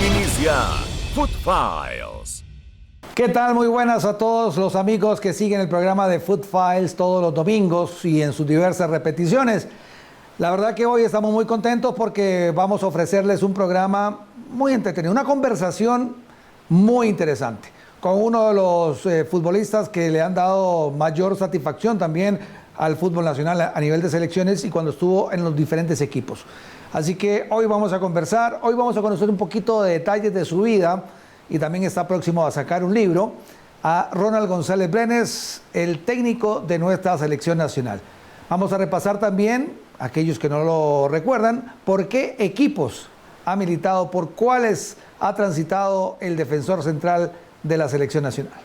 Inicia Foot Files. ¿Qué tal? Muy buenas a todos los amigos que siguen el programa de Foot Files todos los domingos y en sus diversas repeticiones. La verdad que hoy estamos muy contentos porque vamos a ofrecerles un programa muy entretenido, una conversación muy interesante con uno de los futbolistas que le han dado mayor satisfacción también al fútbol nacional a nivel de selecciones y cuando estuvo en los diferentes equipos. Así que hoy vamos a conversar, hoy vamos a conocer un poquito de detalles de su vida y también está próximo a sacar un libro, a Ronald González Brenes, el técnico de nuestra selección nacional. Vamos a repasar también, aquellos que no lo recuerdan, por qué equipos ha militado, por cuáles ha transitado el defensor central de la selección nacional.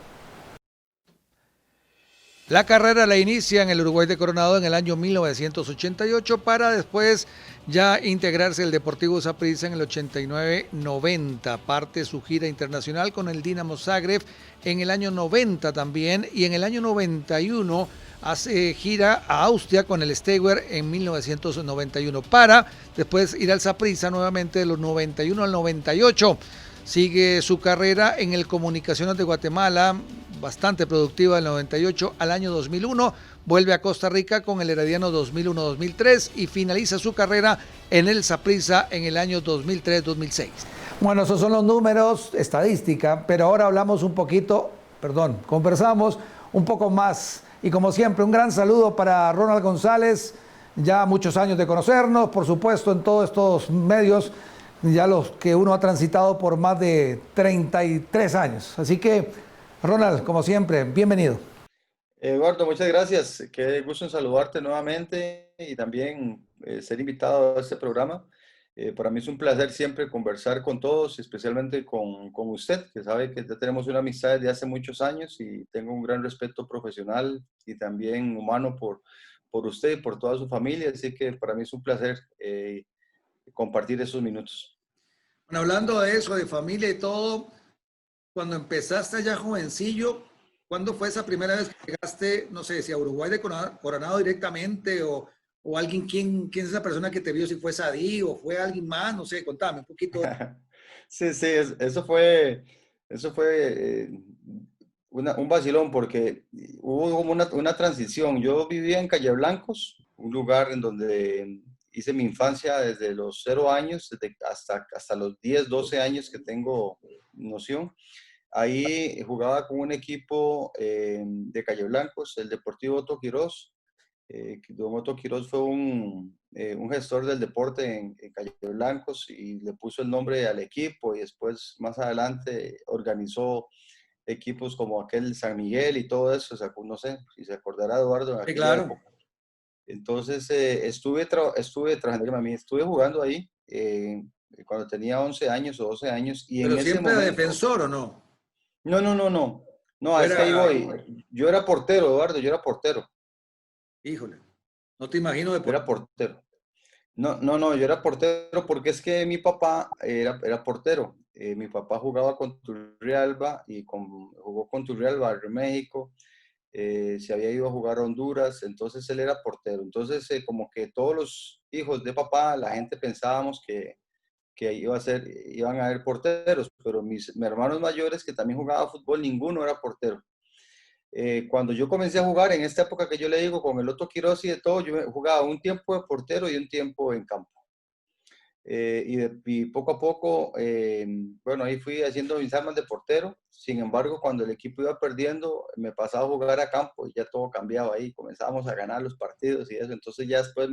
La carrera la inicia en el Uruguay de Coronado en el año 1988 para después ya integrarse el Deportivo Saprissa en el 89-90. Parte su gira internacional con el Dinamo Zagreb en el año 90 también y en el año 91 hace gira a Austria con el Steaua en 1991 para después ir al Saprissa nuevamente de los 91 al 98. Sigue su carrera en el Comunicaciones de Guatemala, bastante productiva del 98 al año 2001, vuelve a Costa Rica con el Herediano 2001-2003 y finaliza su carrera en el Saprissa en el año 2003-2006. Bueno, esos son los números, estadística, pero ahora hablamos un poquito, conversamos un poco más. Y como siempre, un gran saludo para Ronald González, ya muchos años de conocernos, por supuesto, en todos estos medios, ya los que uno ha transitado por más de 33 años. Así que, Ronald, como siempre, bienvenido. Eduardo, muchas gracias. Qué gusto en saludarte nuevamente y también ser invitado a este programa. Para mí es un placer siempre conversar con todos, especialmente con usted, que sabe que ya tenemos una amistad desde hace muchos años y tengo un gran respeto profesional y también humano por usted y por toda su familia. Así que para mí es un placer compartir esos minutos. Bueno, hablando de eso, de familia y todo, cuando empezaste allá jovencillo, ¿cuándo fue esa primera vez que llegaste, no sé, si a Uruguay de Coronado directamente o alguien, quién es esa persona que te vio, si fue Sadí o fue alguien más? No sé, contame un poquito. Sí, eso fue un vacilón porque hubo como una transición. Yo vivía en Calle Blancos, un lugar en donde hice mi infancia desde los 0 años hasta los 10, 12 años que tengo noción. Ahí jugaba con un equipo de Calle Blancos, el Deportivo Otto Quirós. Don Otto Quirós fue un gestor del deporte en Calle Blancos y le puso el nombre al equipo y después más adelante organizó equipos como aquel San Miguel y todo eso, o sea, no sé si se acordará Eduardo en Sí, aquella claro. época. Entonces estuve jugando ahí cuando tenía 11 años o 12 años y en Pero ese siempre de momento, defensor o no. no, O es que ahí era, voy. Yo era portero, Eduardo, yo era portero, híjole, no te imagino de yo era portero. No, yo era portero porque es que mi papá era portero. Mi papá jugaba con Turrialba y jugó con Turrialba de México. Se había ido a jugar a Honduras, entonces él era portero. Entonces, como que todos los hijos de papá, la gente pensábamos que iban a haber porteros, pero mis hermanos mayores que también jugaban fútbol, ninguno era portero. Cuando yo comencé a jugar, en esta época que yo le digo, con el Otto Quirós y de todo, yo jugaba un tiempo de portero y un tiempo en campo. Y poco a poco, bueno, ahí fui haciendo mis armas de portero. Sin embargo, cuando el equipo iba perdiendo, me pasaba a jugar a campo y ya todo cambiaba ahí. Comenzábamos a ganar los partidos y eso. Entonces ya después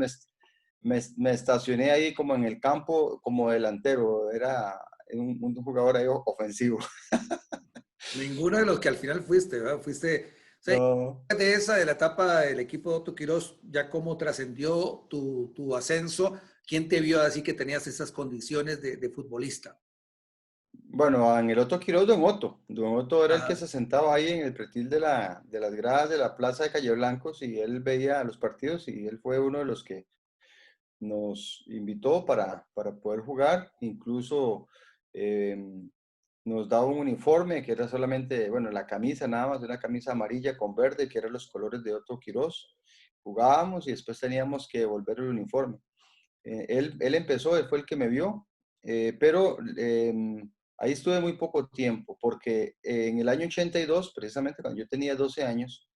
me estacioné ahí como en el campo, como delantero. Era un jugador ahí ofensivo. ninguno de los que al final fuiste, ¿verdad? Fuiste, o sea, No. de esa, de la etapa del equipo de Otto Quirós, ya cómo trascendió tu ascenso, ¿quién te vio así que tenías esas condiciones de futbolista? Bueno, en el Otto Quirós, Don Otto. Don Otto era el que Ajá. se sentaba ahí en el pretil de las gradas de la plaza de Calle Blancos y él veía los partidos y él fue uno de los que nos invitó para poder jugar. Incluso eh, nos daba un uniforme que era solamente, bueno, la camisa nada más, una camisa amarilla con verde, que eran los colores de Otto Quirós. Jugábamos y después teníamos que devolver el uniforme. Él empezó, él fue el que me vio pero ahí estuve muy poco tiempo, porque en el año 82, precisamente cuando yo tenía 12 años,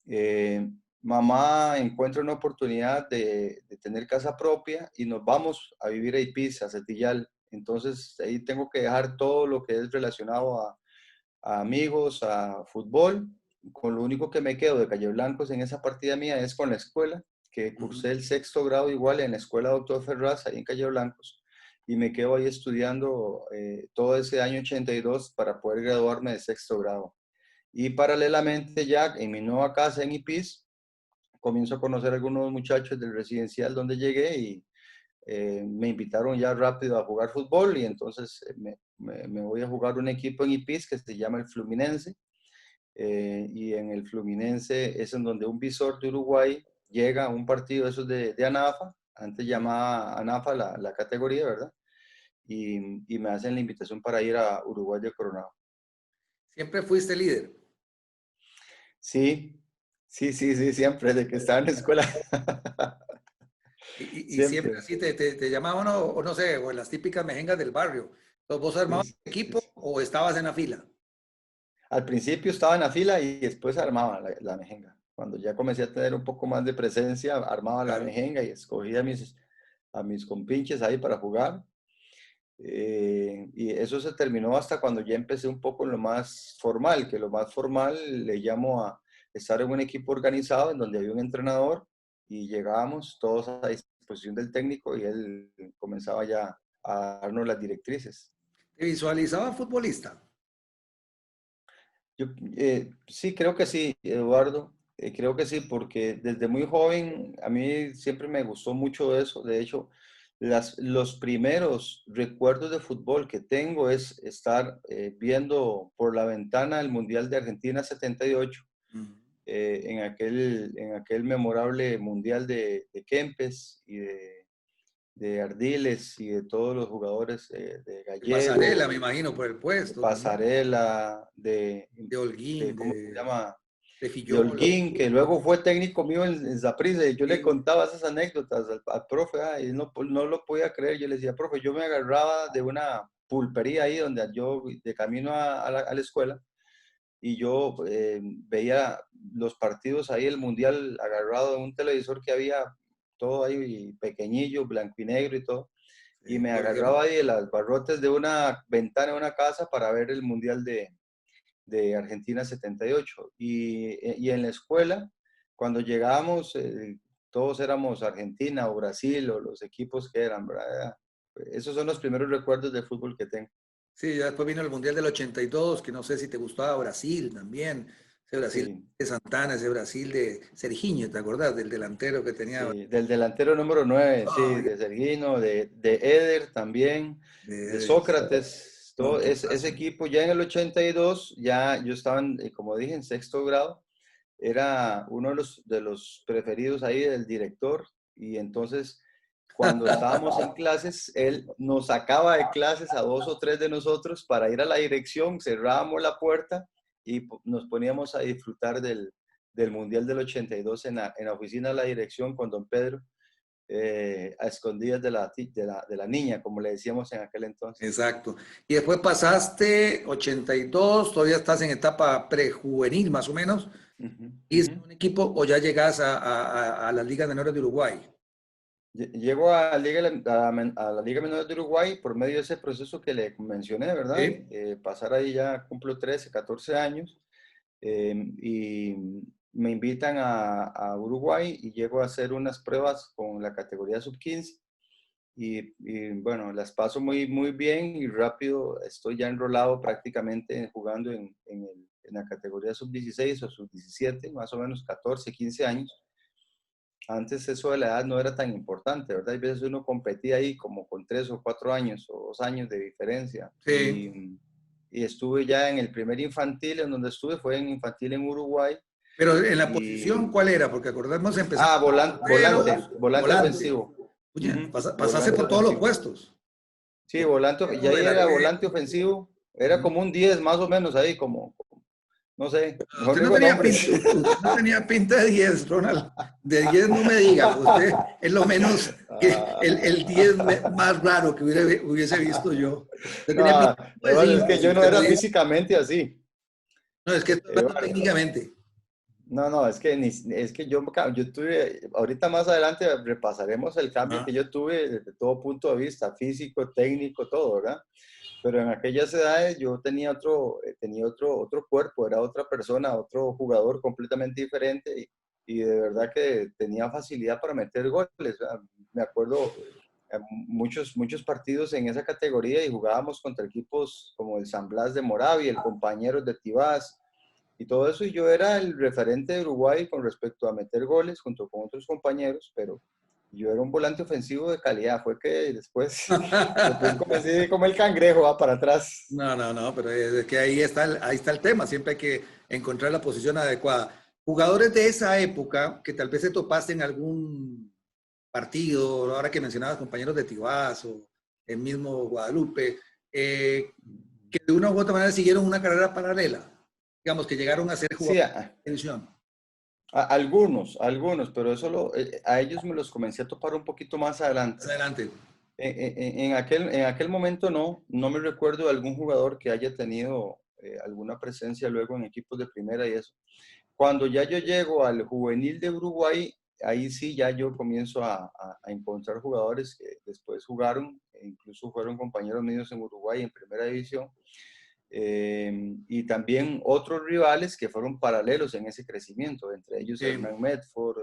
eh, mamá encuentra una oportunidad de tener casa propia y nos vamos a vivir a Ipiz, a Cetillal. Entonces ahí tengo que dejar todo lo que es relacionado a amigos, a fútbol. Con lo único que me quedo de Calle Blancos en esa partida mía es con la escuela, que Ujú. cursé el sexto grado igual en la escuela Doctor Ferraz, ahí en Calle Blancos, y me quedo ahí estudiando todo ese año 82 para poder graduarme de sexto grado. Y paralelamente ya en mi nueva casa en Ipiz, comienzo a conocer a algunos muchachos del residencial donde llegué y me invitaron ya rápido a jugar fútbol y entonces me voy a jugar un equipo en Ipiz que se llama el Fluminense. Y en el Fluminense es en donde un visor de Uruguay llega a un partido de esos de ANAFA, antes llamaba ANAFA la categoría, ¿verdad? Y me hacen la invitación para ir a Uruguay de Coronado. Siempre fuiste líder. Sí, sí, siempre, desde que estaba en la escuela. Y siempre Siempre. así te llamaban o no sé, o en las típicas mejengas del barrio. Entonces, ¿vos armabas Sí, equipo o estabas en la fila? al principio estaba en la fila y después armaba la mejenga. Cuando ya comencé a tener un poco más de presencia, armaba la Claro. mejenga y escogía a mis compinches ahí para jugar. Y eso se terminó hasta cuando ya empecé un poco en lo más formal, que lo más formal le llamo a estar en un equipo organizado en donde había un entrenador y llegábamos todos a disposición del técnico y él comenzaba ya a darnos las directrices. ¿Te visualizaba futbolista? Yo sí, creo que sí, Eduardo. Creo que sí, porque desde muy joven a mí siempre me gustó mucho eso. De hecho, los primeros recuerdos de fútbol que tengo es estar viendo por la ventana el Mundial de Argentina 78, Ujú. en aquel memorable Mundial de Kempes y de Ardiles y de todos los jugadores de De Pasarela, Gallego, me imagino, por el de puesto también. Pasarela, De Holguín, ¿cómo se llama? de De Fillol. Holguín, que luego fue técnico mío en Saprissa, y yo le Sí. contaba esas anécdotas al profe, y no lo podía creer. Yo le decía, profe, yo me agarraba de una pulpería ahí donde yo, de camino a la escuela, y yo veía los partidos ahí, el mundial agarrado de un televisor que había todo ahí pequeñillo, blanco y negro y todo, y me Porque agarraba ahí de las barrotes de una ventana de una casa para ver el mundial de Argentina 78. Y en la escuela, cuando llegábamos, todos éramos Argentina o Brasil o los equipos que eran, ¿verdad? Esos son los primeros recuerdos de fútbol que tengo. sí, ya después vino el Mundial del 82, que no sé si te gustaba Brasil también. Ese Brasil Sí, de Santana, ese Brasil de Serginho, ¿te acordás? Del delantero que tenía. sí, del delantero número 9 sí, Ay, de Sergino, de Eder también, de sí. Sócrates, No, todo ese equipazo. equipo. Ya en el 82 ya yo estaba, como dije, en sexto grado, era uno de los preferidos ahí del director, y entonces cuando estábamos en clases, él nos sacaba de clases a dos o tres de nosotros para ir a la dirección, cerrábamos la puerta y nos poníamos a disfrutar del Mundial del 82 en la oficina de la dirección con don Pedro, a escondidas de la niña, como le decíamos en aquel entonces. Exacto. Y después pasaste 82, todavía estás en etapa prejuvenil más o menos, Ujú, y es ujú. un equipo o ya llegas a las ligas menores de Uruguay. Llego a la Liga Menor de Uruguay por medio de ese proceso que le mencioné, ¿verdad? Sí. Pasar ahí ya cumplo 13, 14 años, y me invitan a Uruguay y llego a hacer unas pruebas con la categoría sub-15 y bueno, las paso muy, muy bien y rápido estoy ya enrolado prácticamente jugando en la categoría sub-16 o sub-17, más o menos 14, 15 años. Antes eso de la edad no era tan importante, ¿verdad? Hay veces uno competía ahí como con 3 o 4 años o 2 años de diferencia. Sí. Y estuve ya en el primer infantil, en donde estuve, fue en infantil en Uruguay. Pero en la posición, Y, ¿cuál era? Porque acordemos, empezamos con volante, porteros, volante volante. ofensivo. Oye, Ujú, pasaste volante por todos los ofensivo. puestos. Sí, volante, y ahí era volante ofensivo, era como un 10 más o menos ahí, como No sé, mejor Usted no no digo tenía nombres. pinta, usted no tenía pinta de 10, Ronald. De 10 no me diga. Usted es lo menos que el 10 más raro que hubiese visto yo. Usted tenía No, pinta de Eduardo, es 5, que si yo no usted no era 10. físicamente así. No, es que estoy hablando Eduardo. técnicamente. No, es que, es que yo tuve, ahorita más adelante repasaremos el cambio Ajá. que yo tuve desde todo punto de vista, físico, técnico, todo, ¿verdad? Pero en aquellas edades yo tenía otro cuerpo, era otra persona, otro jugador completamente diferente y de verdad que tenía facilidad para meter goles, ¿verdad? Me acuerdo muchos partidos en esa categoría y jugábamos contra equipos como el San Blas de Moravia, el Compañeros de Tibás y todo eso, y yo era el referente de Uruguay con respecto a meter goles junto con otros compañeros, pero yo era un volante ofensivo de calidad, fue que después comencé como el cangrejo, va para atrás. No, pero es que ahí está el tema. Siempre hay que encontrar la posición adecuada. Jugadores de esa época que tal vez se topaste en algún partido, ahora que mencionabas compañeros de Tibás o el mismo Guadalupe, que de una u otra manera siguieron una carrera paralela, digamos que llegaron a ser Sí, jugadores de televisión. algunos, pero a ellos me los comencé a topar un poquito más adelante. Adelante. En aquel momento no me recuerdo de algún jugador que haya tenido alguna presencia luego en equipos de primera y eso. Cuando ya yo llego al juvenil de Uruguay, ahí sí ya yo comienzo a encontrar jugadores que después jugaron, e incluso fueron compañeros míos en Uruguay en primera división, y también otros rivales que fueron paralelos en ese crecimiento, entre ellos Sí. Hernán Medford,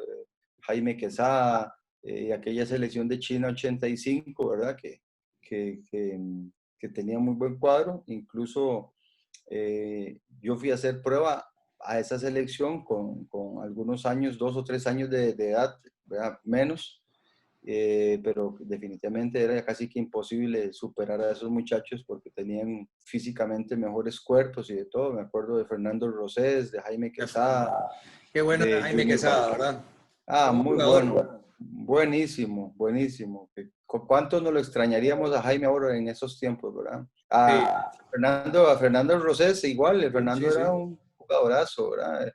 Jaime Quesada, y aquella selección de China 85, ¿verdad? Que tenía muy buen cuadro, incluso yo fui a hacer prueba a esa selección con algunos años, 2 o 3 años de edad, ¿verdad? Menos, pero definitivamente era casi que imposible superar a esos muchachos porque tenían físicamente mejores cuerpos y de todo. Me acuerdo de Fernando Rosés, de Jaime Quesada, Qué bueno de Jaime Junior Quesada, ¿verdad? Ah, Buen muy jugador. bueno, buenísimo, buenísimo. ¿Cuánto nos lo extrañaríamos a Jaime ahora en esos tiempos, verdad? Sí, A Fernando Rosés igual, Fernando sí. era un jugadorazo, ¿verdad?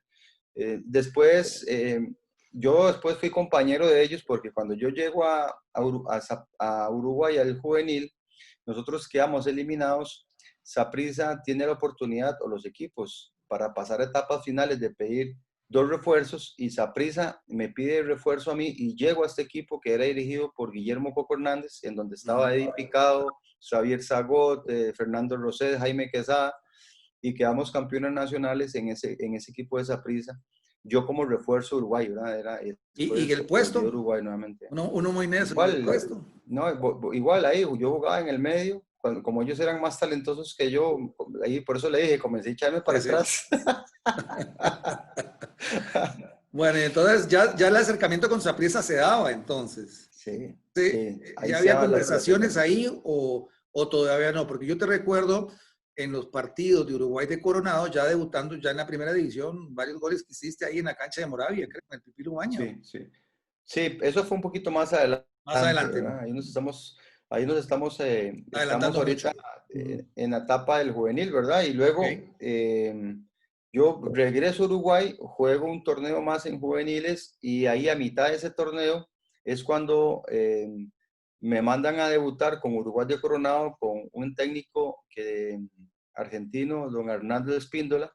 Después, yo después fui compañero de ellos porque cuando yo llego a Uruguay, al juvenil, nosotros quedamos eliminados. Saprissa tiene la oportunidad, o los equipos, para pasar a etapas finales de pedir 2 refuerzos y Saprissa me pide refuerzo a mí y llego a este equipo que era dirigido por Guillermo Coco Hernández, en donde estaba Eddie Picado, Xavier Zagot, Fernando Rosés, Jaime Quesada, y quedamos campeones nacionales en ese equipo de Saprissa. Yo como refuerzo Uruguay, ¿verdad? ¿Y Después el volví a puesto? Uruguay nuevamente. Uno muy necio, ¿y el Igual, puesto? no, igual ahí, yo jugaba en el medio, como ellos eran más talentosos que yo, ahí por eso le dije, comencé a echarme para Sí. atrás. Bueno, entonces ya el acercamiento con Saprissa se daba entonces. Sí, Sí, sí, ahí ¿ya se había daba el conversaciones acercamiento. ahí o todavía no? Porque yo te recuerdo en los partidos de Uruguay de Coronado, ya debutando ya en la primera división, varios goles que hiciste ahí en la cancha de Moravia, creo, en el Pipilo Ubaña. Sí. Sí, eso fue un poquito más adelante, Más adelante, ¿verdad? ¿no? Estamos Adelantando mucho. ahorita en la etapa del juvenil, ¿verdad? Y luego Ok. yo regreso a Uruguay, juego un torneo más en juveniles y ahí a mitad de ese torneo es cuando me mandan a debutar con Uruguay de Coronado con un técnico argentino, don Hernando Espíndola.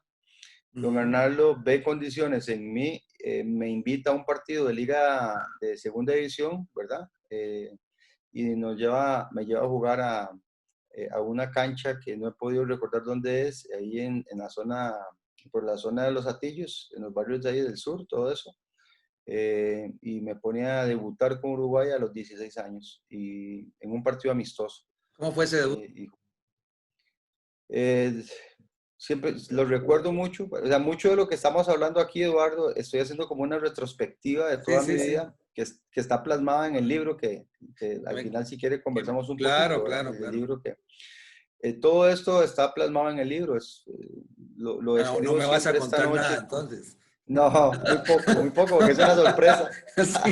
Don Arnaldo ve condiciones en mí, me invita a un partido de liga de segunda división, ¿verdad? Y me lleva a jugar a una cancha que no he podido recordar dónde es, ahí por la zona de Los Atillos, en los barrios de ahí del sur, todo eso. Y me pone a debutar con Uruguay a los 16 años, y en un partido amistoso. ¿Cómo fue ese debut? Eh, Siempre lo recuerdo mucho, o sea, mucho de lo que estamos hablando aquí, Eduardo, estoy haciendo como una retrospectiva de toda mi Sí. vida, que está plasmada en el libro, que al final, si quiere, conversamos un poquito, ¿verdad? Claro. El libro todo esto está plasmado en el libro, lo No, no escribo me vas a siempre esta contar nada, noche. entonces. No, muy poco, porque es una sorpresa. Sí.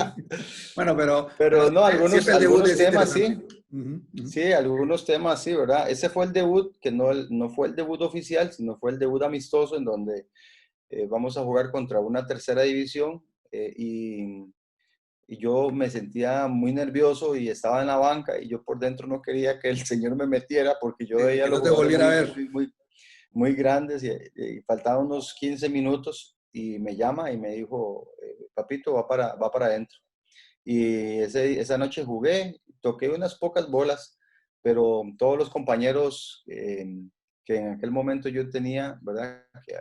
Bueno, pero Pero no, siempre el debut algunos es temas interesante. sí. Ujú, ujú. Sí, algunos temas, sí, ¿verdad? Ese fue el debut, que no, no fue el debut oficial, sino fue el debut amistoso en donde vamos a jugar contra una tercera división y yo me sentía muy nervioso y estaba en la banca y yo por dentro no quería que el señor me metiera porque yo veía a Que los no te jugadores volviera a ver. muy grandes y faltaban unos 15 minutos y me llama y me dijo, papito, va para adentro. Y esa noche jugué, toqué unas pocas bolas, pero todos los compañeros que en aquel momento yo tenía, ¿verdad? Que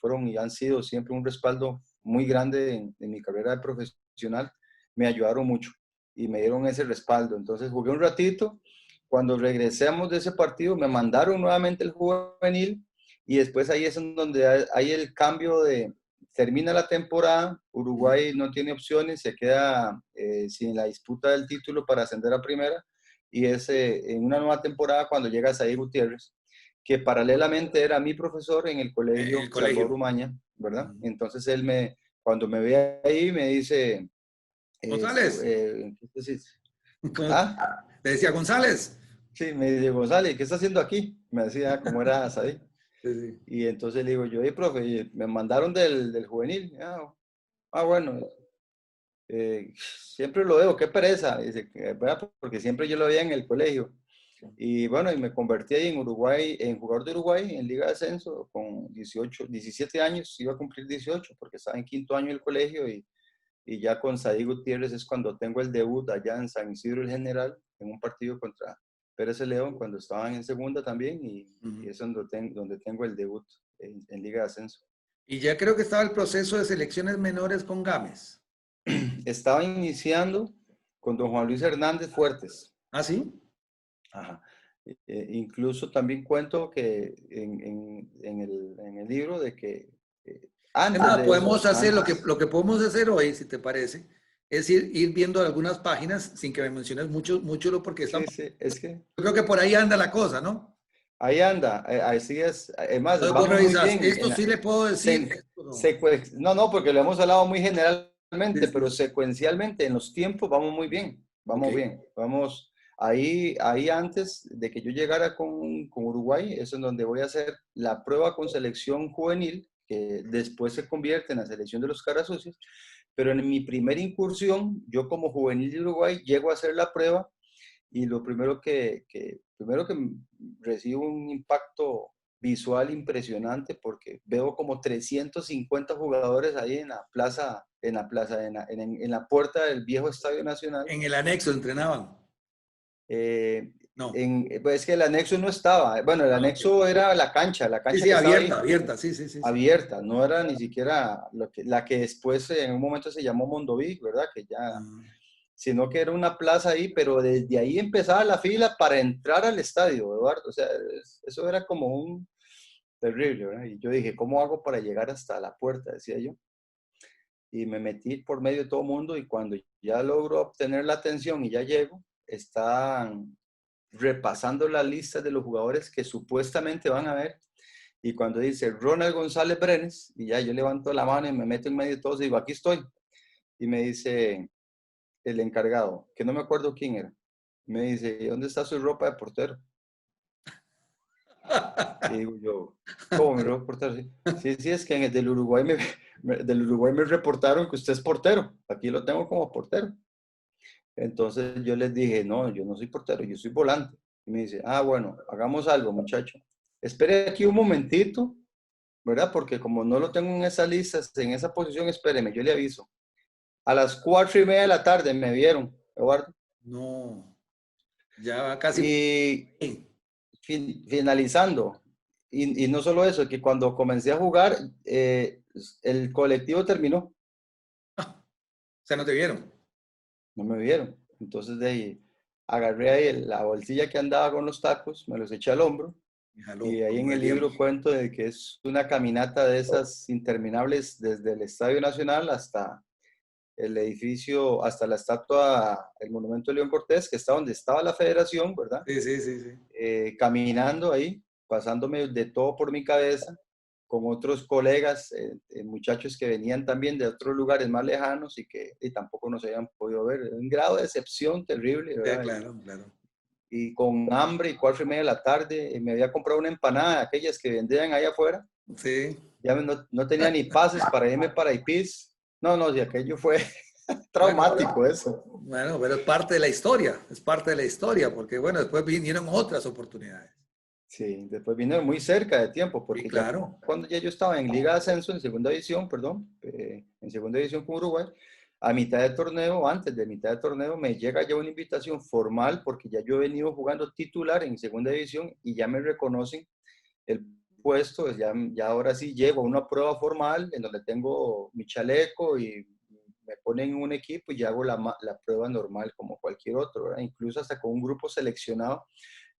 fueron y han sido siempre un respaldo muy grande en mi carrera de profesional, me ayudaron mucho y me dieron ese respaldo. Entonces jugué un ratito, cuando regresamos de ese partido me mandaron nuevamente el juvenil y después ahí es en donde hay el cambio de, termina la temporada, Uruguay no tiene opciones, se queda sin la disputa del título para ascender a primera y es en una nueva temporada cuando llega Saí Gutiérrez, que paralelamente era mi profesor en el colegio El Salvador colegio. Umaña, ¿verdad? Entonces cuando me ve ahí me dice, González. ¿qué decís? Como Ah, te decía González. sí, me dice, González, ¿qué está haciendo aquí? Me decía cómo era Saí. Sí, sí. Y entonces le digo yo, profe, me mandaron del juvenil. Bueno, siempre lo veo, qué pereza, dice, ¿verdad? Porque siempre yo lo veía en el colegio. Y bueno, y me convertí ahí en Uruguay, en jugador de Uruguay, en Liga de Ascenso, con 18, 17 años, iba a cumplir 18, porque estaba en quinto año del colegio, y ya con Saí Gutiérrez es cuando tengo el debut allá en San Isidro el General, en un partido contra Pérez León, cuando estaban en segunda también, y Ujú. es donde tengo el debut en Liga de Ascenso. Y ya creo que estaba el proceso de selecciones menores con Gámez. Estaba iniciando con don Juan Luis Hernández Fuertes. ¿Ah, sí? Ajá. Incluso también cuento que en el libro de que Es antes más, de eso, podemos hacer antes, lo que podemos hacer hoy, si te parece, es ir viendo algunas páginas sin que me menciones mucho porque sí, estamos. sí, es que Yo creo que por ahí anda la cosa, ¿no? ahí anda, así es, además, Entonces vos vamos muy revisas, bien. esto sí le puedo decir, esto no. No, no, porque lo hemos hablado muy Sí, generalmente, pero sí. secuencialmente en los tiempos vamos muy bien, Ok. vamos bien, vamos ahí antes de que yo llegara con Uruguay, es en donde voy a hacer la prueba con selección juvenil, que después se convierte en la selección de los caras sucios, pero en mi primera incursión, yo como juvenil de Uruguay llego a hacer la prueba y lo primero que recibo un impacto visual impresionante porque veo como 350 jugadores ahí en la puerta del viejo Estadio Nacional. En el anexo entrenaban. Eh, No. pues es que el anexo no estaba. Bueno, el Ah, ok. anexo era la Sí, cancha sí, que estaba ahí, abierta, sí, sí, sí, sí. abierta, no era ni siquiera la que después en un momento se llamó Mondoví, ¿verdad? Que ya Ah, sino que era una plaza ahí, pero desde ahí empezaba la fila para entrar al estadio, Eduardo. O sea, eso era como un terrible, ¿verdad? Y yo dije, ¿cómo hago para llegar hasta la puerta? Decía yo. Y me metí por medio de todo el mundo y cuando ya logro obtener la atención y ya llego, están repasando la lista de los jugadores que supuestamente van a ver. Y cuando dice Ronald González Brenes, y ya yo levanto la mano y me meto en medio de todos y digo, aquí estoy. Y me dice, el encargado, que no me acuerdo quién era, me dice, ¿dónde está su ropa de portero? Y digo yo, ¿cómo mi ropa de portero? Sí, sí, sí, es que en el del Uruguay me reportaron que usted es portero, aquí lo tengo como portero. Entonces yo les dije, no, yo no soy portero, yo soy volante. Y me dice, bueno, hagamos algo, muchacho. Espere aquí un momentito, ¿verdad? Porque como no lo tengo en esa lista, en esa posición, espéreme, yo le aviso. A las 4:30 de la tarde me vieron, Eduardo. no, ya casi. Y finalizando, y no solo eso, que cuando comencé a jugar, el colectivo terminó, O sea, no te vieron. no me vieron. Entonces de ahí agarré ahí la bolsilla que andaba con los tacos, me los eché al hombro, Me jaló, y ahí en como el libro diríamos. cuento de que es una caminata de esas interminables desde el Estadio Nacional hasta el edificio, hasta la estatua, el monumento de León Cortés, que está donde estaba la federación, ¿verdad? Sí, sí, sí, sí. Caminando ahí, pasándome de todo por mi cabeza, con otros colegas, muchachos que venían también de otros lugares más lejanos y que tampoco nos habían podido ver. Un grado de decepción terrible, Sí, ¿verdad? claro, claro. y con hambre y 4:30 de la tarde, y me había comprado una empanada, aquellas que vendían ahí afuera. Sí. Ya no tenía ni pases para irme para Ipis. No, no, y aquello fue traumático eso. Bueno, pero es parte de la historia, es parte de la historia, porque bueno, después vinieron otras oportunidades. Sí, después vino muy cerca de tiempo, Sí, porque ya claro. cuando ya yo estaba en Liga de Ascenso, en segunda división, perdón, en segunda división con Uruguay, a mitad de torneo, antes de mitad de torneo, me llega ya una invitación formal, porque ya yo he venido jugando titular en segunda división y ya me reconocen el puesto, pues ya ahora sí llego a una prueba formal en donde tengo mi chaleco y me ponen en un equipo y ya hago la prueba normal como cualquier otro, ¿verdad? Incluso hasta con un grupo seleccionado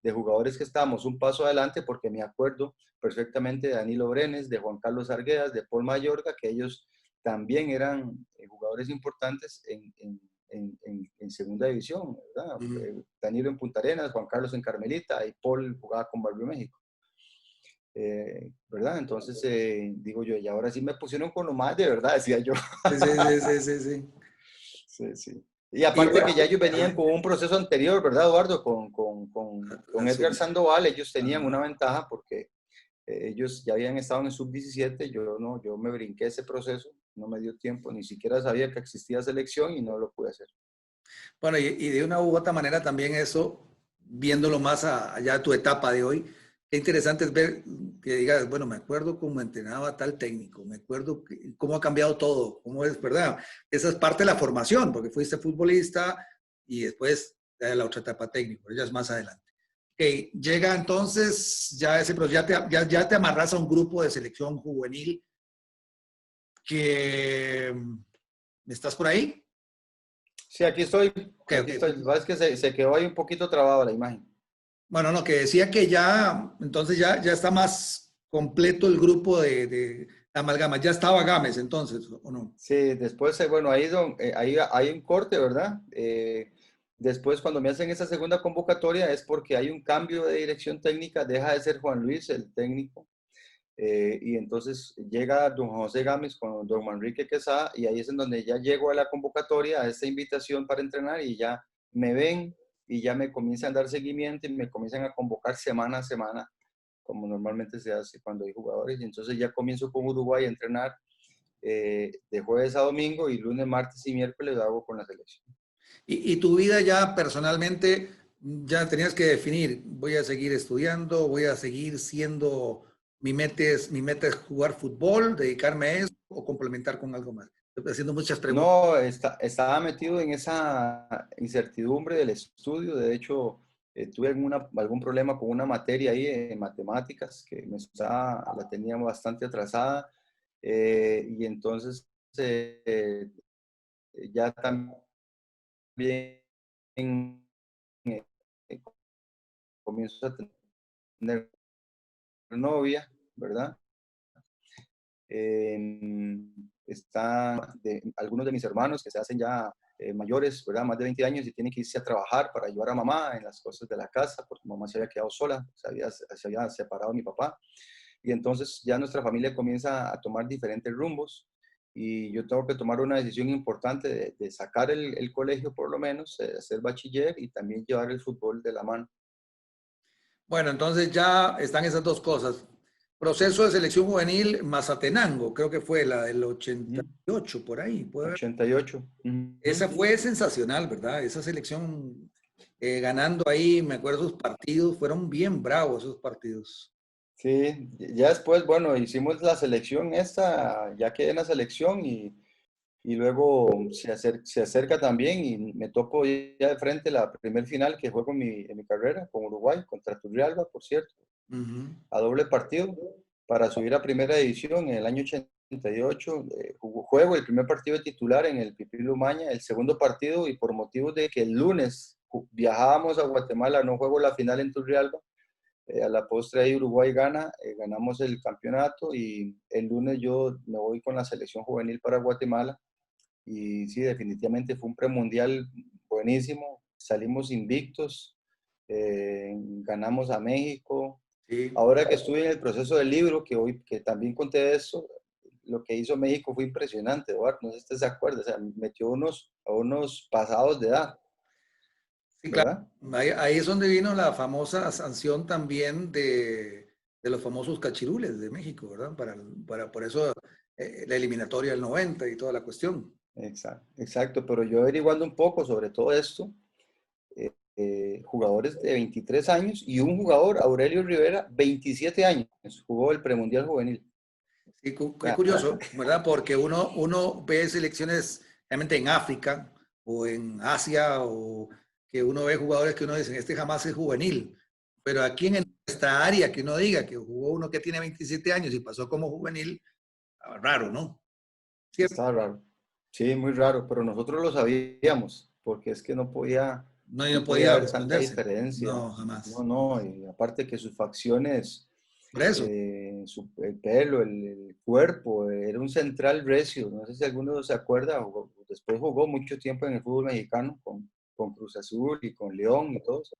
de jugadores que estábamos un paso adelante, porque me acuerdo perfectamente de Danilo Brenes, de Juan Carlos Arguedas, de Paul Mayorga, que ellos también eran jugadores importantes en segunda división, ¿verdad? Danilo en Punta Arenas, Juan Carlos en Carmelita, y Paul jugaba con Barrio México. ¿Verdad? Entonces, digo yo, y ahora sí me pusieron con lo más de verdad, decía yo. Sí, sí, sí, sí, sí. Sí, sí. Y aparte que ya ellos venían con un proceso anterior, ¿verdad, Eduardo? Con Edgar Sandoval, ellos tenían una ventaja porque ellos ya habían estado en el sub-17, yo no, yo me brinqué ese proceso, no me dio tiempo, ni siquiera sabía que existía selección y no lo pude hacer. Bueno, y de una u otra manera también eso, viéndolo más allá de tu etapa de hoy, qué interesante es ver que digas, bueno, me acuerdo cómo entrenaba tal técnico, me acuerdo cómo ha cambiado todo, cómo es, ¿verdad? Esa es parte de la formación, porque fuiste futbolista y después la otra etapa técnico, pero ya es más adelante. Ok, llega entonces ya ese, pero ya te amarras a un grupo de selección juvenil que, ¿estás por ahí? Sí, aquí estoy, Ok, aquí estoy. ok. Lo que pasa es que se quedó ahí un poquito trabado la imagen. Bueno, no, que decía que ya, entonces ya está más completo el grupo de amalgama. Ya estaba Gámez entonces, ¿o no? Sí, después, bueno, ahí hay un corte, ¿verdad? Después, cuando me hacen esa segunda convocatoria, es porque hay un cambio de dirección técnica, deja de ser Juan Luis el técnico, y entonces llega don José Gámez con don Manrique Quesada, y ahí es en donde ya llego a la convocatoria, a esta invitación para entrenar, y ya me ven, y ya me comienzan a dar seguimiento, y me comienzan a convocar semana a semana, como normalmente se hace cuando hay jugadores, y entonces ya comienzo con Uruguay a entrenar de jueves a domingo, y lunes, martes y miércoles lo hago con la selección. Y tu vida ya personalmente, ya tenías que definir, voy a seguir estudiando, voy a seguir siendo, mi meta es jugar fútbol, dedicarme a eso o complementar con algo más. Estoy haciendo muchas preguntas. No, estaba metido en esa incertidumbre del estudio. De hecho, tuve algún problema con una materia ahí en matemáticas que la tenía bastante atrasada. Y entonces ya también eh, comienzo a tener novia, ¿verdad? Algunos de mis hermanos que se hacen ya mayores, ¿verdad? Más de 20 años, y tienen que irse a trabajar para ayudar a mamá en las cosas de la casa, porque mamá se había quedado sola, se había separado de mi papá. Y entonces ya nuestra familia comienza a tomar diferentes rumbos, y yo tengo que tomar una decisión importante de sacar el colegio por lo menos, hacer bachiller y también llevar el fútbol de la mano. Bueno, entonces ya están esas dos cosas. Proceso de selección juvenil Mazatenango, creo que fue la del Ujú. 88, por ahí, puede haber. 88. Ujú. Esa fue sensacional, ¿verdad? Esa selección ganando ahí, me acuerdo sus partidos, fueron bien bravos esos partidos. Sí, ya después, bueno, hicimos la selección esta, ya quedé en la selección, y luego se acerca también y me topo ya de frente la primer final que juego en mi carrera con Uruguay, contra Turrialba, por cierto, Ujú. a doble partido para subir a primera división en el año 88. Juego el primer partido de titular en el Pipí Lumaña, el segundo partido, y por motivos de que el lunes viajábamos a Guatemala, no juego la final en Turrialba. A la postre ahí Uruguay gana, ganamos el campeonato, y el lunes yo me voy con la selección juvenil para Guatemala, y sí, definitivamente fue un premundial buenísimo, salimos invictos, ganamos a México. Sí. Ahora que estuve en el proceso del libro, que también conté eso, lo que hizo México fue impresionante, Eduardo, no sé si usted se acuerda, o sea, metió a unos pasados de edad. Sí, ¿verdad? claro. Ahí es donde vino la famosa sanción también de los famosos cachirules de México, ¿verdad? Por eso la eliminatoria del 90 y toda la cuestión. Exacto, exacto, pero yo averiguando un poco sobre todo esto, jugadores de 23 años y un jugador, Aurelio Rivera, 27 años, jugó el premundial juvenil. Sí, qué curioso, ¿verdad? Porque uno ve selecciones realmente en África o en Asia, o que uno ve jugadores que uno dice, este jamás es juvenil. Pero aquí en esta área, que uno diga que jugó uno que tiene 27 años y pasó como juvenil, raro, ¿no? ¿Cierto? Está raro. Sí, muy raro, pero nosotros lo sabíamos, porque es que No, no no podía podía haber tanta esconderse. diferencia. No, jamás. No, no, y aparte que sus facciones, Por eso. el pelo, el cuerpo, era un central recio. No sé si alguno se acuerda, después jugó mucho tiempo en el fútbol mexicano con Cruz Azul y con León y todo eso.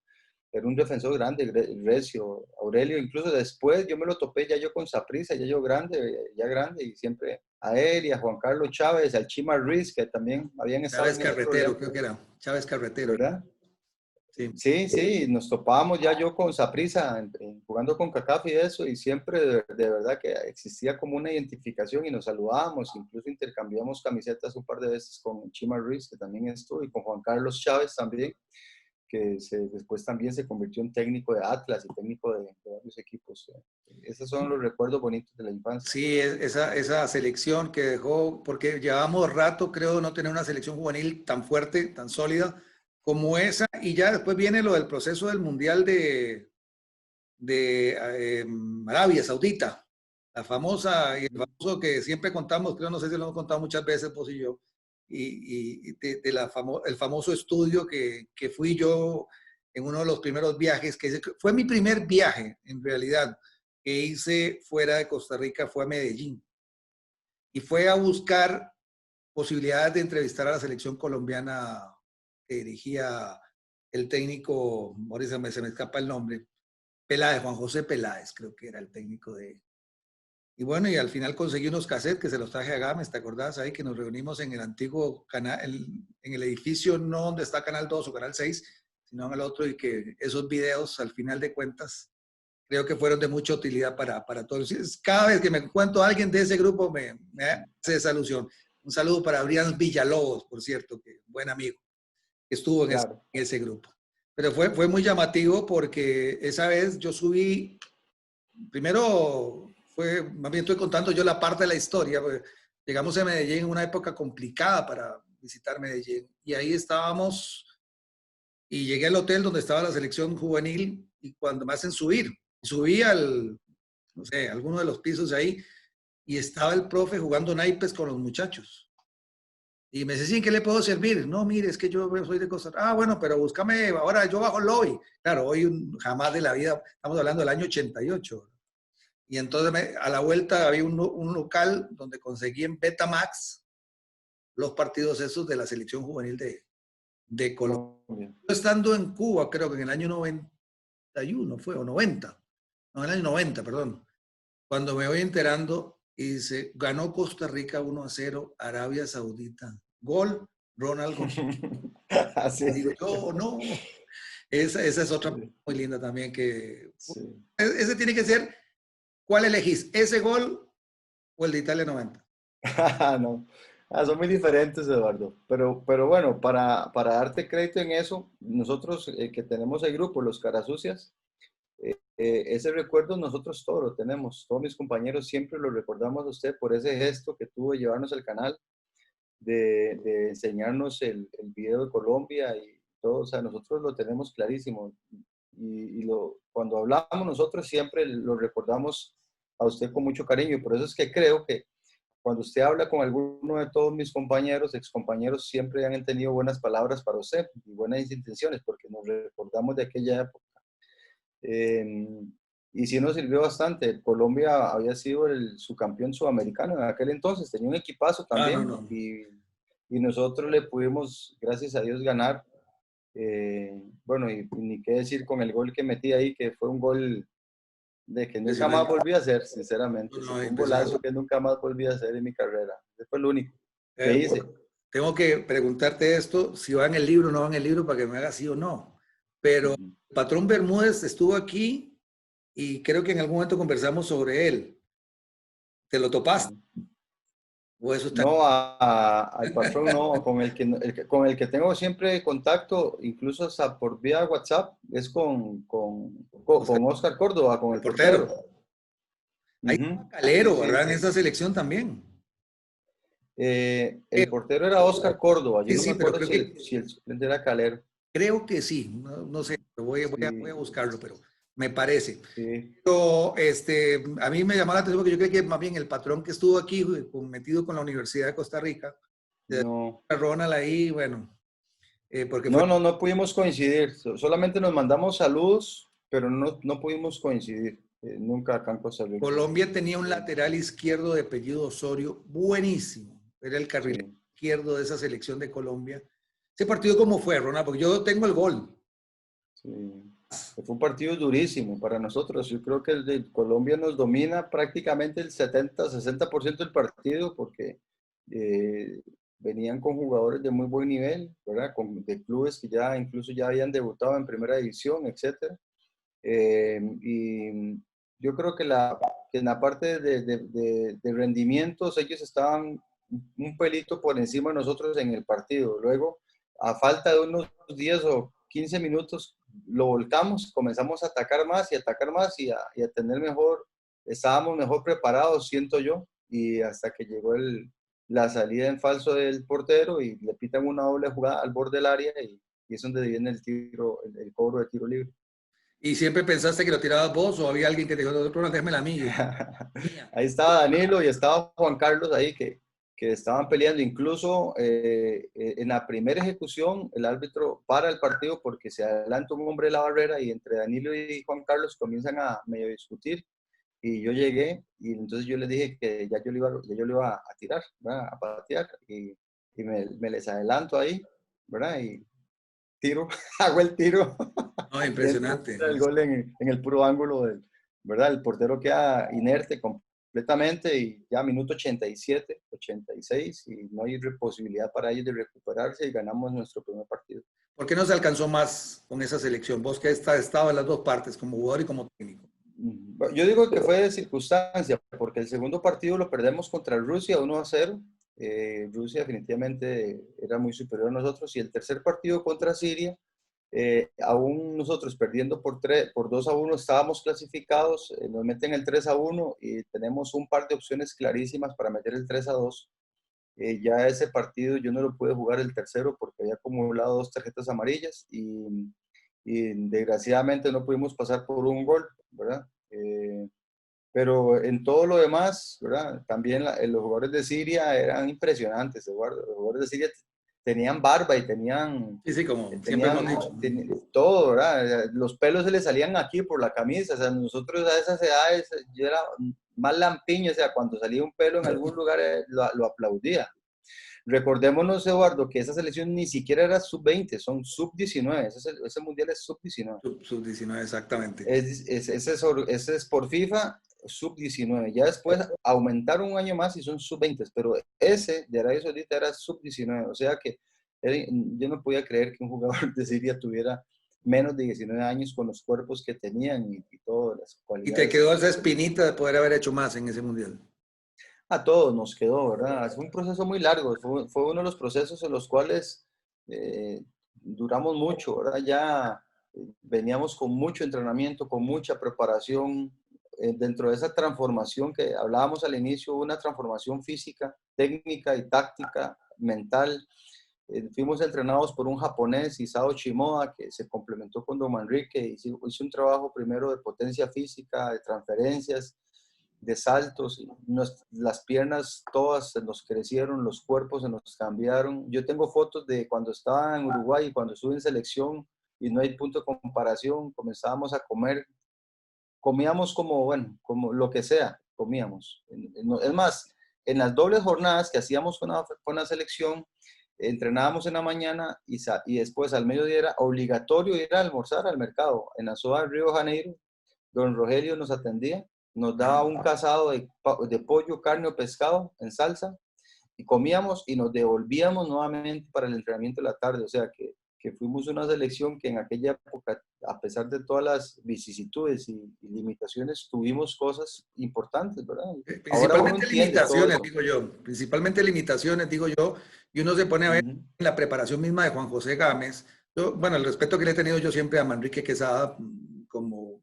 Era un defensor grande, recio, Aurelio. Incluso después yo me lo topé ya yo con Saprissa, ya grande, y siempre a él y a Juan Carlos Chávez, al Chima Ruiz, que también habían estado Chávez en ese Carretero, problema, creo que era. Chávez Carretero. ¿verdad? Sí. Sí, sí, nos topábamos ya yo con Saprissa jugando con CACAF y eso, y siempre de verdad que existía como una identificación y nos saludábamos, incluso intercambiamos camisetas un par de veces con Chima Ruiz, que también estuvo, y con Juan Carlos Chávez también, que después también se convirtió en técnico de Atlas y técnico de varios equipos. Esos son los recuerdos bonitos de la infancia. Sí, esa selección que dejó, porque llevamos rato, creo, no tener una selección juvenil tan fuerte, tan sólida como esa, y ya después viene lo del proceso del Mundial de Arabia Saudita, la famosa, y el famoso que siempre contamos, creo, no sé si lo hemos contado muchas veces, vos y yo, y el famoso estudio que fui yo en uno de los primeros viajes, que fue mi primer viaje, en realidad, que hice fuera de Costa Rica, fue a Medellín. Y fue a buscar posibilidades de entrevistar a la selección colombiana que dirigía el técnico, ahorita se me escapa el nombre, Peláez, Juan José Peláez, creo que era el técnico de... Y bueno, y al final conseguí unos cassettes que se los traje a Gámez, ¿te acordás ahí que nos reunimos en el antiguo canal, en el edificio no donde está Canal 2 o Canal 6, sino en el otro, y que esos videos, al final de cuentas, creo que fueron de mucha utilidad para todos. Cada vez que me encuentro a alguien de ese grupo, me hace esa alusión. Un saludo para Adrián Villalobos, por cierto, que buen amigo, que estuvo en Claro. ese grupo. Pero fue muy llamativo porque esa vez yo subí, primero más bien estoy contando yo la parte de la historia, llegamos a Medellín en una época complicada para visitar Medellín, y ahí estábamos, y llegué al hotel donde estaba la selección juvenil, y cuando me hacen subí no sé, alguno de los pisos de ahí, y estaba el profe jugando naipes con los muchachos. Y me dice, sí, ¿qué le puedo servir? No, mire, es que yo soy de Costa Rica. Ah, bueno, pero búscame, ahora yo bajo el lobby. Claro, hoy jamás de la vida, estamos hablando del año 88. Y entonces a la vuelta había un local donde conseguí en Betamax los partidos esos de la selección juvenil de Colombia. Yo estando en Cuba, creo que en el año 91 fue, o 90. No, en el año 90, perdón. Cuando me voy enterando, y dice, ganó Costa Rica 1-0, Arabia Saudita. Gol, Ronald González. Así. Digo, yo, no. Esa es otra muy linda también que... Sí. Ese tiene que ser, ¿cuál elegís? ¿Ese gol o el de Italia 90? No. Son muy diferentes, Eduardo. Pero bueno, para darte crédito en eso, nosotros que tenemos el grupo, los Carasucias, ese recuerdo nosotros todos lo tenemos. Todos mis compañeros siempre lo recordamos a usted por ese gesto que tuvo de llevarnos al canal, de enseñarnos el video de Colombia y todo. O sea, nosotros lo tenemos clarísimo. Cuando hablamos nosotros siempre lo recordamos a usted con mucho cariño. Y por eso es que creo que cuando usted habla con alguno de todos mis compañeros, excompañeros, siempre han tenido buenas palabras para usted y buenas intenciones, porque nos recordamos de aquella época. Y sí nos sirvió bastante. Colombia había sido su campeón sudamericano en aquel entonces, tenía un equipazo también, no. y nosotros le pudimos, gracias a Dios, ganar. Bueno, y ni qué decir con el gol que metí ahí, que fue un gol de que nunca más volví a hacer, sinceramente. No, Fue un golazo que nunca más volví a hacer en mi carrera. Ese fue el único que hice. Tengo que preguntarte esto, si va en el libro o no va en el libro, para que me haga sí o no. pero Ujú. el patrón Bermúdez estuvo aquí y creo que en algún momento conversamos sobre él. ¿Te lo topaste? ¿O eso está? No, al patrón no, con con el que tengo siempre contacto, incluso hasta por vía WhatsApp, es Oscar, con Oscar Córdoba, con el el portero. portero. Ahí Ujú. estaba Sí, Calero, ¿verdad? sí. En esa selección también. El portero era Oscar Córdoba, yo Sí, no me sí, pero acuerdo si el suplente era Calero. creo que sí. No, no sé, voy a Sí, buscarlo, pero me parece. sí, Pero a mí me llamó la atención porque yo creo que más bien el patrón que estuvo aquí metido con la Universidad de Costa Rica, no. Ronald ahí, bueno, porque fue, No pudimos coincidir, solamente nos mandamos saludos, pero no pudimos coincidir, nunca acá en Costa Rica. Colombia tenía un lateral izquierdo de apellido Osorio, buenísimo. Era el carril Sí, izquierdo de esa selección de Colombia. Ese partido, ¿cómo fue, Ronald? Porque yo tengo el gol. sí. Fue un partido durísimo para nosotros. Yo creo que el de Colombia nos domina prácticamente el 70-60% del partido porque eh, venían con jugadores de muy buen nivel, ¿verdad? De clubes que ya incluso ya habían debutado en primera división, etcétera. Y yo creo que en la parte de rendimientos ellos estaban un pelito por encima de nosotros en el partido. Luego, a falta de unos 10 o 15 minutos, lo volcamos, comenzamos a atacar más y a tener mejor, estábamos mejor preparados, siento yo, y hasta que llegó la salida en falso del portero y le pitan una doble jugada al borde del área y es donde viene el tiro, el cobro de tiro libre. ¿Y siempre pensaste que lo tirabas vos o había alguien que te dijo, Ronald, déjame la mía? Mía. Ahí estaba Danilo y estaba Juan Carlos ahí que estaban peleando. Incluso en la primera ejecución el árbitro para el partido porque se adelanta un hombre de la barrera y entre Danilo y Juan Carlos comienzan a medio discutir. Y yo llegué y entonces yo les dije que ya yo lo iba a tirar, ¿verdad? A patear y me les adelanto ahí, ¿verdad? Y tiro, hago el tiro. No, Entra impresionante. el gol en el puro ángulo ¿verdad? El portero queda inerte completamente y ya minuto 87, 86 y no hay posibilidad para ellos de recuperarse y ganamos nuestro primer partido. ¿Por qué no se alcanzó más con esa selección? Vos que has estado en las dos partes, como jugador y como técnico. Yo digo que fue de circunstancia, porque el segundo partido lo perdemos contra Rusia 1-0. Rusia definitivamente era muy superior a nosotros. Y el tercer partido contra Siria, aún nosotros perdiendo por 2-1 estábamos clasificados, nos meten el 3-1 y tenemos un par de opciones clarísimas para meter el 3-2. Ya ese partido yo no lo pude jugar el tercero porque había acumulado 2 tarjetas amarillas y desgraciadamente no pudimos pasar por un gol, ¿verdad? Pero en todo lo demás, ¿verdad? También los jugadores de Siria eran impresionantes, Eduardo. Los jugadores de Siria tenían barba y Sí, sí, como siempre hemos tenían, dicho. todo, ¿verdad? Los pelos se les salían aquí por la camisa, o sea, nosotros a esas edades, yo era más lampiño, o sea, cuando salía un pelo en algún lugar lo aplaudía. Recordémonos, Eduardo, que esa selección ni siquiera era sub-20, son sub-19, ese mundial es sub-19. Sub-19, exactamente. Ese es por FIFA sub-19. Ya después aumentaron un año más y son sub-20, pero ese de Arabia Saudita era sub-19. O sea que yo no podía creer que un jugador de Siria tuviera menos de 19 años con los cuerpos que tenían y todas las Y te cualidades. quedó esa espinita de poder haber hecho más en ese mundial. A todos nos quedó, ¿verdad? Fue un proceso muy largo, fue uno de los procesos en los cuales duramos mucho, ¿verdad? Ya veníamos con mucho entrenamiento, con mucha preparación. Dentro de esa transformación que hablábamos al inicio, una transformación física, técnica y táctica, mental. Fuimos entrenados por un japonés, Isao Shimoda, que se complementó con Don Manrique, hizo un trabajo primero de potencia física, de transferencias, de saltos, las piernas todas se nos crecieron, los cuerpos se nos cambiaron. Yo tengo fotos de cuando estaba en Uruguay y cuando estuve en selección y no hay punto de comparación, comenzábamos a comer, comíamos como, bueno, como lo que sea, comíamos. Es más, en las dobles jornadas que hacíamos con la selección, entrenábamos en la mañana y después al mediodía era obligatorio ir a almorzar al mercado. En la zona de Río de Janeiro, don Rogelio nos atendía, nos daba un casado de pollo, carne o pescado en salsa y comíamos y nos devolvíamos nuevamente para el entrenamiento de la tarde. O sea que que fuimos una selección que en aquella época, a pesar de todas las vicisitudes y limitaciones, tuvimos cosas importantes, ¿verdad? Ahora uno Principalmente entiende todo limitaciones, eso. digo yo. Principalmente limitaciones, digo yo. Y uno se pone a ver Ujú. en la preparación misma de Juan José Gámez. Bueno, el respeto que le he tenido yo siempre a Manrique Quesada como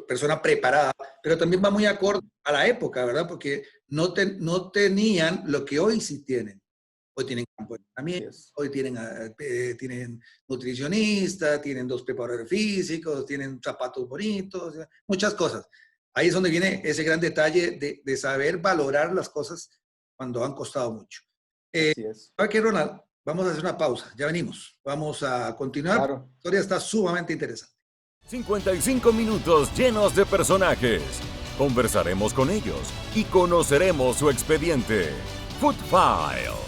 persona preparada, pero también va muy acorde a la época, ¿verdad? Porque no tenían lo que hoy sí tienen. Hoy tienen campo de entrenamiento, Yes. hoy tienen nutricionistas, tienen 2 preparadores físicos, tienen zapatos bonitos, muchas cosas. Ahí es donde viene ese gran detalle de saber valorar las cosas cuando han costado mucho. Así es. Ok, Ronald, vamos a hacer una pausa, ya venimos. Vamos a continuar. Claro. La historia está sumamente interesante. 55 minutos llenos de personajes. Conversaremos con ellos y conoceremos su expediente. Foot Files.